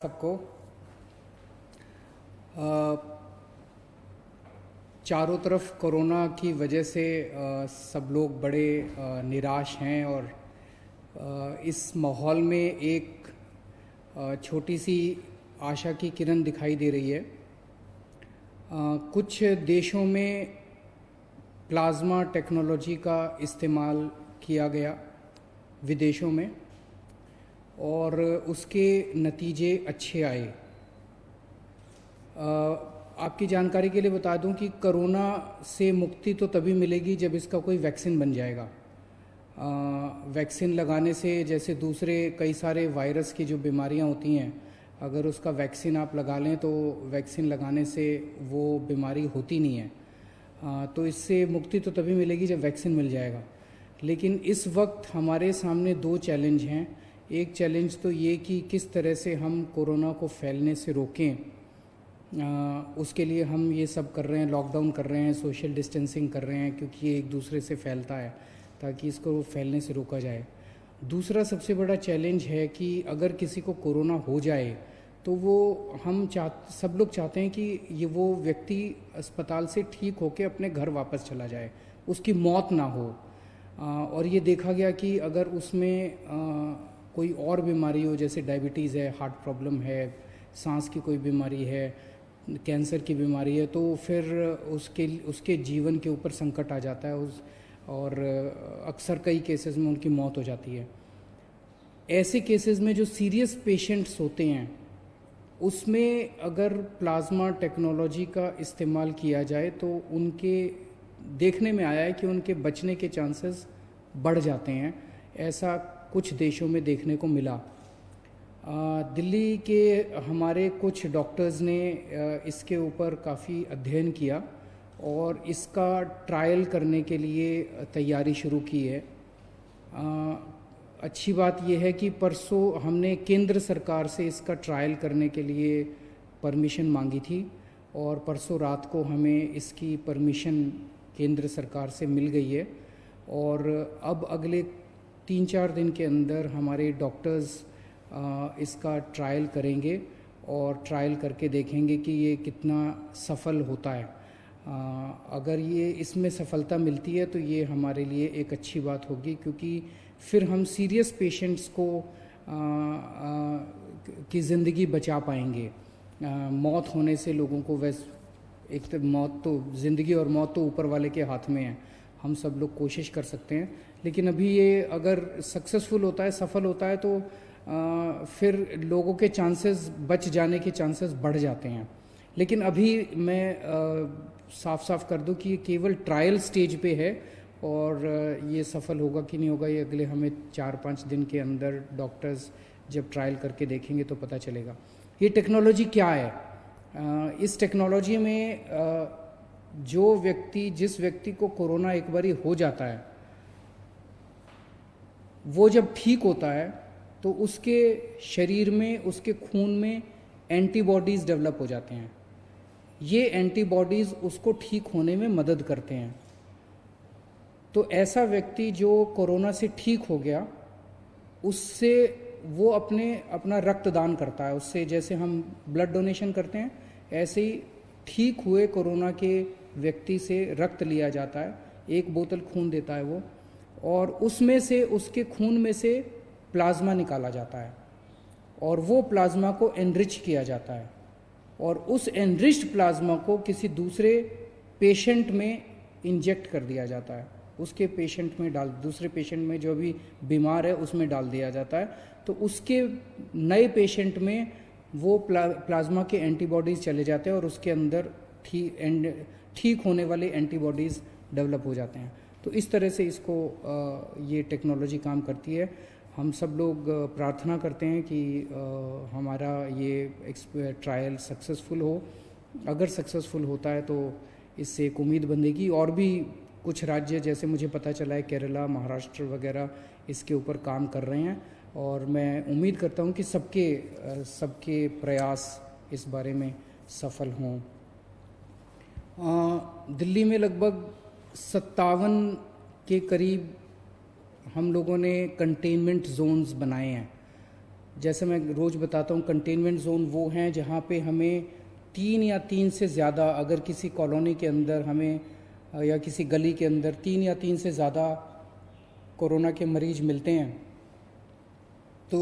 सबको चारों तरफ कोरोना की वजह से सब लोग बड़े निराश हैं और इस माहौल में एक छोटी सी आशा की किरण दिखाई दे रही है। कुछ देशों में प्लाज्मा टेक्नोलॉजी का इस्तेमाल किया गया विदेशों में और उसके नतीजे अच्छे आए। आपकी जानकारी के लिए बता दूं कि कोरोना से मुक्ति तो तभी मिलेगी जब इसका कोई वैक्सीन बन जाएगा। वैक्सीन लगाने से जैसे दूसरे कई सारे वायरस की जो बीमारियां होती हैं, अगर उसका वैक्सीन आप लगा लें तो वैक्सीन लगाने से वो बीमारी होती नहीं है। तो इससे मुक्ति तो तभी मिलेगी जब वैक्सीन मिल जाएगा। लेकिन इस वक्त हमारे सामने दो चैलेंज हैं। एक चैलेंज तो ये कि किस तरह से हम कोरोना को फैलने से रोकें। उसके लिए हम ये सब कर रहे हैं, लॉकडाउन कर रहे हैं, सोशल डिस्टेंसिंग कर रहे हैं, क्योंकि ये एक दूसरे से फैलता है, ताकि इसको फैलने से रोका जाए। दूसरा सबसे बड़ा चैलेंज है कि अगर किसी को कोरोना हो जाए तो वो सब लोग चाहते हैं कि ये वो व्यक्ति अस्पताल से ठीक होकर अपने घर वापस चला जाए, उसकी मौत ना हो। और ये देखा गया कि अगर उसमें कोई और बीमारी हो, जैसे डायबिटीज़ है, हार्ट प्रॉब्लम है, सांस की कोई बीमारी है, कैंसर की बीमारी है, तो फिर उसके जीवन के ऊपर संकट आ जाता है और अक्सर कई केसेस में उनकी मौत हो जाती है। ऐसे केसेस में जो सीरियस पेशेंट्स होते हैं उसमें अगर प्लाज्मा टेक्नोलॉजी का इस्तेमाल किया जाए तो उनके देखने में आया है कि उनके बचने के चांसेस बढ़ जाते हैं। ऐसा कुछ देशों में देखने को मिला। दिल्ली के हमारे कुछ डॉक्टर्स ने इसके ऊपर काफ़ी अध्ययन किया और इसका ट्रायल करने के लिए तैयारी शुरू की है। अच्छी बात यह है कि परसों हमने केंद्र सरकार से इसका ट्रायल करने के लिए परमिशन मांगी थी और परसों रात को हमें इसकी परमिशन केंद्र सरकार से मिल गई है। और अब अगले 3-4 दिन के अंदर हमारे डॉक्टर्स इसका ट्रायल करेंगे और ट्रायल करके देखेंगे कि ये कितना सफल होता है। अगर ये इसमें सफलता मिलती है तो ये हमारे लिए एक अच्छी बात होगी, क्योंकि फिर हम सीरियस पेशेंट्स को की ज़िंदगी बचा पाएंगे। मौत होने से लोगों को एक तो मौत तो ज़िंदगी और मौत तो ऊपर वाले के हाथ में है, हम सब लोग कोशिश कर सकते हैं। लेकिन अभी ये अगर सक्सेसफुल होता है, सफल होता है, तो फिर लोगों के चांसेस बच जाने के चांसेस बढ़ जाते हैं। लेकिन अभी मैं साफ साफ कर दूं कि ये केवल ट्रायल स्टेज पे है और ये सफल होगा कि नहीं होगा ये अगले हमें 4-5 दिन के अंदर डॉक्टर्स जब ट्रायल करके देखेंगे तो पता चलेगा। ये टेक्नोलॉजी क्या है? इस टेक्नोलॉजी में जिस व्यक्ति को कोरोना एक बारी हो जाता है, वो जब ठीक होता है तो उसके शरीर में, उसके खून में एंटीबॉडीज़ डेवलप हो जाते हैं। ये एंटीबॉडीज़ उसको ठीक होने में मदद करते हैं। तो ऐसा व्यक्ति जो कोरोना से ठीक हो गया, उससे वो अपना रक्तदान करता है। उससे जैसे हम ब्लड डोनेशन करते हैं, ऐसे ही ठीक हुए कोरोना के व्यक्ति से रक्त लिया जाता है। 1 बोतल खून देता है वो, और उसमें से, उसके खून में से प्लाज्मा निकाला जाता है और वो प्लाज्मा को एनरिच किया जाता है और उस एनरिच्ड प्लाज्मा को किसी दूसरे पेशेंट में इंजेक्ट कर दिया जाता है। उसके पेशेंट में दूसरे पेशेंट में जो भी बीमार है उसमें डाल दिया जाता है। तो उसके नए पेशेंट में वो प्लाज्मा के एंटीबॉडीज़ चले जाते हैं और उसके अंदर ठीक होने वाले एंटीबॉडीज़ डेवलप हो जाते हैं। तो इस तरह से ये टेक्नोलॉजी काम करती है। हम सब लोग प्रार्थना करते हैं कि हमारा ये ट्रायल सक्सेसफुल हो। अगर सक्सेसफुल होता है तो इससे एक उम्मीद बंधेगी। और भी कुछ राज्य, जैसे मुझे पता चला है केरला, महाराष्ट्र वगैरह इसके ऊपर काम कर रहे हैं और मैं उम्मीद करता हूं कि सबके प्रयास इस बारे में सफल हों। दिल्ली में लगभग 57 के करीब हम लोगों ने कंटेनमेंट जोन्स बनाए हैं। जैसे मैं रोज़ बताता हूँ, कंटेनमेंट जोन वो हैं जहाँ पे हमें 3 या 3 से ज़्यादा, अगर किसी कॉलोनी के अंदर हमें या किसी गली के अंदर 3 या 3 से ज़्यादा कोरोना के मरीज मिलते हैं तो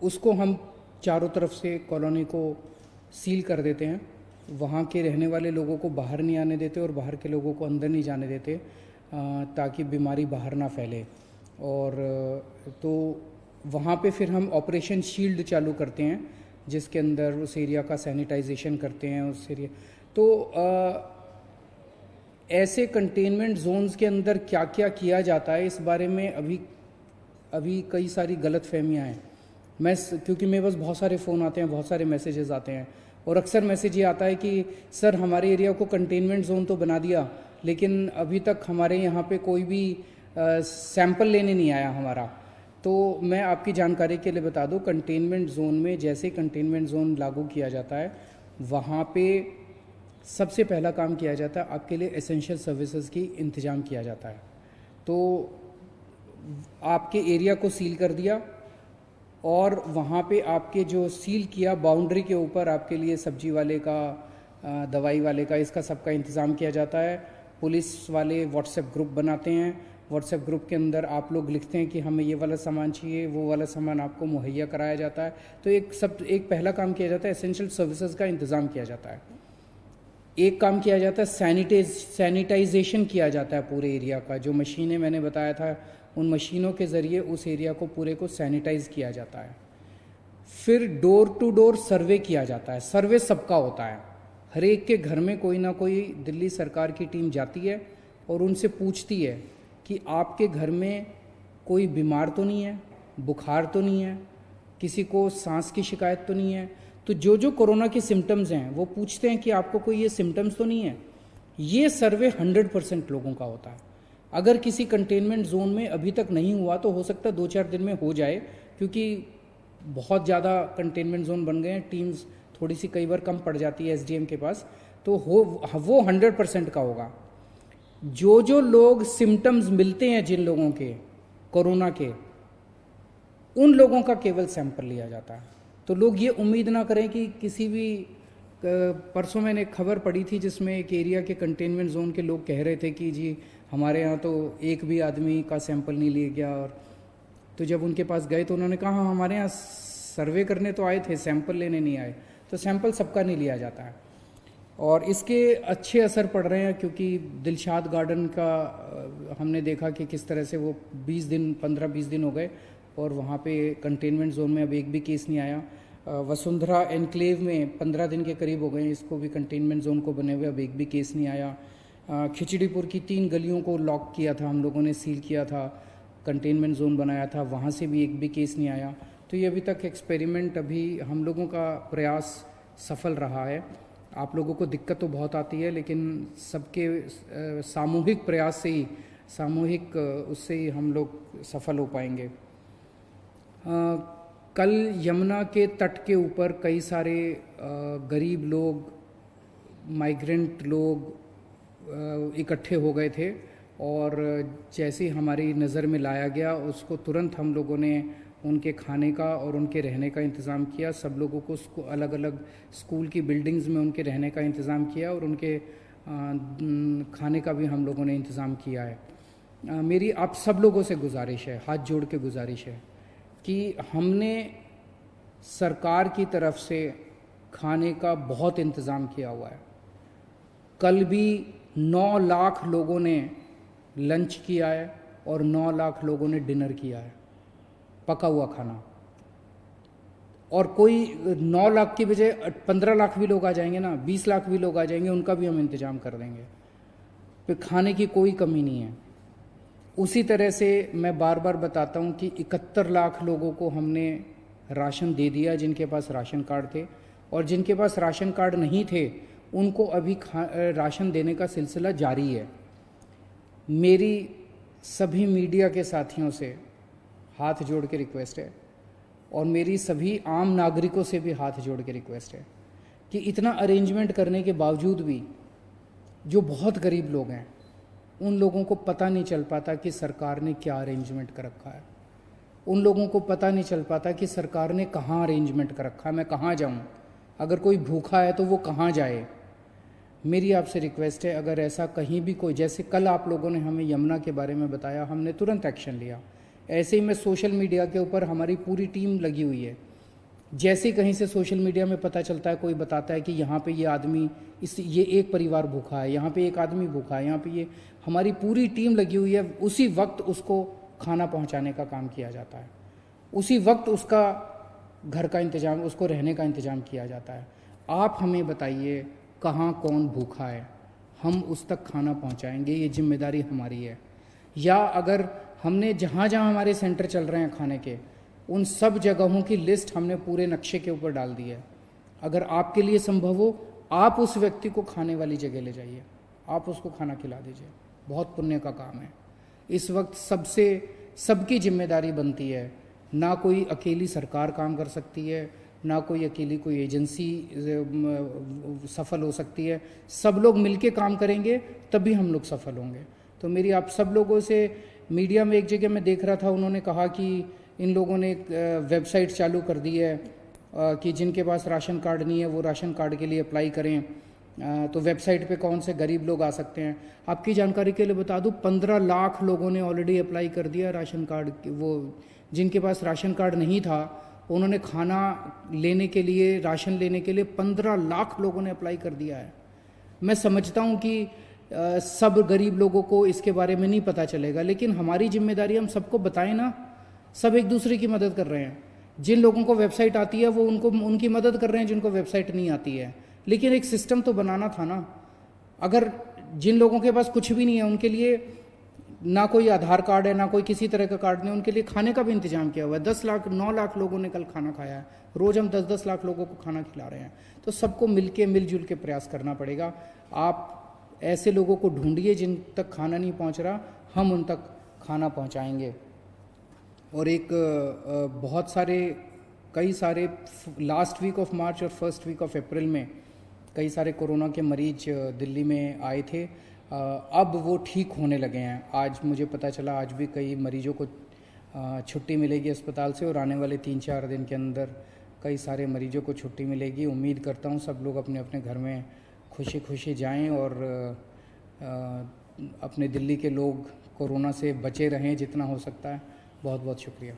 उसको हम चारों तरफ से कॉलोनी को सील कर देते हैं। वहाँ के रहने वाले लोगों को बाहर नहीं आने देते और बाहर के लोगों को अंदर नहीं जाने देते, ताकि बीमारी बाहर ना फैले। और तो वहाँ पे फिर हम ऑपरेशन शील्ड चालू करते हैं, जिसके अंदर उस एरिया का सैनिटाइजेशन करते हैं उस एरिया। तो ऐसे कंटेनमेंट जोन्स के अंदर क्या क्या किया जाता है, इस बारे में अभी कई सारी गलत फहमियाँ हैं। क्योंकि मेरे पास बहुत सारे फ़ोन आते हैं, बहुत सारे मैसेजेस आते हैं, और अक्सर मैसेज ये आता है कि सर हमारे एरिया को कंटेनमेंट जोन तो बना दिया, लेकिन अभी तक हमारे यहाँ पे कोई भी सैंपल लेने नहीं आया हमारा। तो मैं आपकी जानकारी के लिए बता दूं, कंटेनमेंट जोन में जैसे कंटेनमेंट जोन लागू किया जाता है, वहाँ पे सबसे पहला काम किया जाता है, आपके लिए एसेंशियल सर्विसेज की इंतज़ाम किया जाता है। तो आपके एरिया को सील कर दिया, और वहाँ पे आपके जो सील किया बाउंड्री के ऊपर आपके लिए सब्जी वाले का, दवाई वाले का, इसका सबका इंतज़ाम किया जाता है। पुलिस वाले व्हाट्सएप ग्रुप बनाते हैं, व्हाट्सएप ग्रुप के अंदर आप लोग लिखते हैं कि हमें ये वाला सामान चाहिए, वो वाला सामान आपको मुहैया कराया जाता है। तो एक पहला काम किया जाता है, एसेंशियल सर्विसेज का इंतज़ाम किया जाता है। एक काम किया जाता है, सैनिटाइजेशन किया जाता है पूरे एरिया का। जो मशीनें मैंने बताया था, उन मशीनों के ज़रिए उस एरिया को पूरे को सैनिटाइज किया जाता है। फिर डोर टू डोर सर्वे किया जाता है। सर्वे सबका होता है, हर एक के घर में कोई ना कोई दिल्ली सरकार की टीम जाती है और उनसे पूछती है कि आपके घर में कोई बीमार तो नहीं है, बुखार तो नहीं है, किसी को सांस की शिकायत तो नहीं है। तो जो कोरोना के सिम्टम्स हैं वो पूछते हैं कि आपको कोई ये सिम्टम्स तो नहीं है। ये सर्वे 100% लोगों का होता है। अगर किसी कंटेनमेंट जोन में अभी तक नहीं हुआ तो हो सकता है 2-4 दिन में हो जाए, क्योंकि बहुत ज़्यादा कंटेनमेंट जोन बन गए हैं, टीम्स थोड़ी सी कई बार कम पड़ जाती है एसडीएम के पास, तो वो 100% का होगा। जो लोग सिम्टम्स मिलते हैं जिन लोगों के कोरोना के, उन लोगों का केवल सैंपल लिया जाता है। तो लोग ये उम्मीद ना करें कि किसी भी, परसों मैंने एक खबर पढ़ी थी जिसमें एक एरिया के कंटेनमेंट जोन के लोग कह रहे थे कि जी हमारे यहाँ तो एक भी आदमी का सैंपल नहीं लिया गया। और तो जब उनके पास गए तो उन्होंने कहा हाँ, हमारे यहाँ सर्वे करने तो आए थे, सैंपल लेने नहीं आए। तो सैंपल सबका नहीं लिया जाता है, और इसके अच्छे असर पड़ रहे हैं। क्योंकि दिलशाद गार्डन का हमने देखा कि किस तरह से वो 15-20 दिन हो गए और वहाँ पे कंटेनमेंट जोन में अब एक भी केस नहीं आया। वसुंधरा एनक्लेव में 15 दिन के करीब हो गए, इसको भी कंटेनमेंट जोन को बने हुए अब एक भी केस नहीं आया। खिचड़ीपुर की 3 गलियों को लॉक किया था हम लोगों ने, सील किया था, कंटेनमेंट जोन बनाया था, वहाँ से भी एक भी केस नहीं आया। तो ये अभी तक एक्सपेरिमेंट, अभी हम लोगों का प्रयास सफल रहा है। आप लोगों को दिक्कत तो बहुत आती है, लेकिन सबके सामूहिक प्रयास से ही, सामूहिक उससे ही हम लोग सफल हो पाएंगे। कल यमुना के तट के ऊपर कई सारे गरीब लोग, माइग्रेंट लोग इकट्ठे हो गए थे, और जैसे ही हमारी नज़र में लाया गया उसको तुरंत हम लोगों ने उनके खाने का और उनके रहने का इंतज़ाम किया। सब लोगों को अलग अलग स्कूल की बिल्डिंग्स में उनके रहने का इंतज़ाम किया, और उनके खाने का भी हम लोगों ने इंतज़ाम किया है। मेरी आप सब लोगों से गुजारिश है, हाथ जोड़ के गुजारिश है कि हमने सरकार की तरफ से खाने का बहुत इंतज़ाम किया हुआ है। कल भी 9 लाख लोगों ने लंच किया है और 9 लाख लोगों ने डिनर किया है, पका हुआ खाना। और कोई 9 लाख की बजाय 15 लाख भी लोग आ जाएंगे ना, 20 लाख भी लोग आ जाएंगे, उनका भी हम इंतज़ाम कर देंगे। फिर खाने की कोई कमी नहीं है। उसी तरह से मैं बार बार बताता हूँ कि 71 लाख लोगों को हमने राशन दे दिया जिनके पास राशन कार्ड थे, और जिनके पास राशन कार्ड नहीं थे उनको अभी राशन देने का सिलसिला जारी है। मेरी सभी मीडिया के साथियों से हाथ जोड़ के रिक्वेस्ट है, और मेरी सभी आम नागरिकों से भी हाथ जोड़ के रिक्वेस्ट है कि इतना अरेंजमेंट करने के बावजूद भी जो बहुत गरीब लोग हैं उन लोगों को पता नहीं चल पाता कि सरकार ने क्या अरेंजमेंट कर रखा है। उन लोगों को पता नहीं चल पाता कि सरकार ने कहाँ अरेंजमेंट कर रखा है, मैं कहाँ जाऊँ, अगर कोई भूखा है तो वो कहाँ जाए। मेरी आपसे रिक्वेस्ट है, अगर ऐसा कहीं भी कोई, जैसे कल आप लोगों ने हमें यमुना के बारे में बताया, हमने तुरंत एक्शन लिया, ऐसे ही मैं सोशल मीडिया के ऊपर हमारी पूरी टीम लगी हुई है। जैसे कहीं से सोशल मीडिया में पता चलता है, कोई बताता है कि यहाँ पे ये आदमी, ये एक परिवार भूखा है, यहाँ पे एक आदमी भूखा है, यहाँ पे ये, हमारी पूरी टीम लगी हुई है, उसी वक्त उसको खाना पहुँचाने का काम किया जाता है, उसी वक्त उसका घर का इंतज़ाम, उसको रहने का इंतज़ाम किया जाता है। आप हमें बताइए कहाँ कौन भूखा है, हम उस तक खाना पहुँचाएंगे, ये जिम्मेदारी हमारी है। या अगर हमने जहाँ जहाँ हमारे सेंटर चल रहे हैं खाने के, उन सब जगहों की लिस्ट हमने पूरे नक्शे के ऊपर डाल दी है। अगर आपके लिए संभव हो, आप उस व्यक्ति को खाने वाली जगह ले जाइए, आप उसको खाना खिला दीजिए, बहुत पुण्य का काम है। इस वक्त सबकी जिम्मेदारी बनती है, ना कोई अकेली सरकार काम कर सकती है, ना कोई अकेली कोई एजेंसी सफल हो सकती है, सब लोग मिलके काम करेंगे तभी हम लोग सफल होंगे। तो मेरी आप सब लोगों से, मीडिया में एक जगह मैं देख रहा था, उन्होंने कहा कि इन लोगों ने एक वेबसाइट चालू कर दी है कि जिनके पास राशन कार्ड नहीं है वो राशन कार्ड के लिए अप्लाई करें। तो वेबसाइट पे कौन से गरीब लोग आ सकते हैं, आपकी जानकारी के लिए बता दूं, 15 लाख लोगों ने ऑलरेडी अप्लाई कर दिया राशन कार्ड। वो जिनके पास राशन कार्ड नहीं था, उन्होंने खाना लेने के लिए, राशन लेने के लिए 15 लाख लोगों ने अप्लाई कर दिया है। मैं समझता हूं कि सब गरीब लोगों को इसके बारे में नहीं पता चलेगा, लेकिन हमारी जिम्मेदारी, हम सबको बताएं ना। सब एक दूसरे की मदद कर रहे हैं, जिन लोगों को वेबसाइट आती है वो उनकी मदद कर रहे हैं जिनको वेबसाइट नहीं आती है, लेकिन एक सिस्टम तो बनाना था ना। अगर जिन लोगों के पास कुछ भी नहीं है, उनके लिए ना कोई आधार कार्ड है, ना कोई किसी तरह का कार्ड नहीं, उनके लिए खाने का भी इंतजाम किया हुआ है। 9 लाख लोगों ने कल खाना खाया है, रोज हम 10 लाख लोगों को खाना खिला रहे हैं। तो सबको मिलजुल के प्रयास करना पड़ेगा। आप ऐसे लोगों को ढूंढिए जिन तक खाना नहीं पहुंच रहा, हम उन तक खाना पहुंचाएंगे। और एक कई सारे लास्ट वीक ऑफ मार्च और फर्स्ट वीक ऑफ अप्रैल में कई सारे कोरोना के मरीज दिल्ली में आए थे। अब वो ठीक होने लगे हैं। आज मुझे पता चला, आज भी कई मरीजों को छुट्टी मिलेगी अस्पताल से, और आने वाले 3-4 दिन के अंदर कई सारे मरीजों को छुट्टी मिलेगी। उम्मीद करता हूँ सब लोग अपने अपने घर में खुशी खुशी जाएं और अपने दिल्ली के लोग कोरोना से बचे रहें जितना हो सकता है। बहुत बहुत शुक्रिया।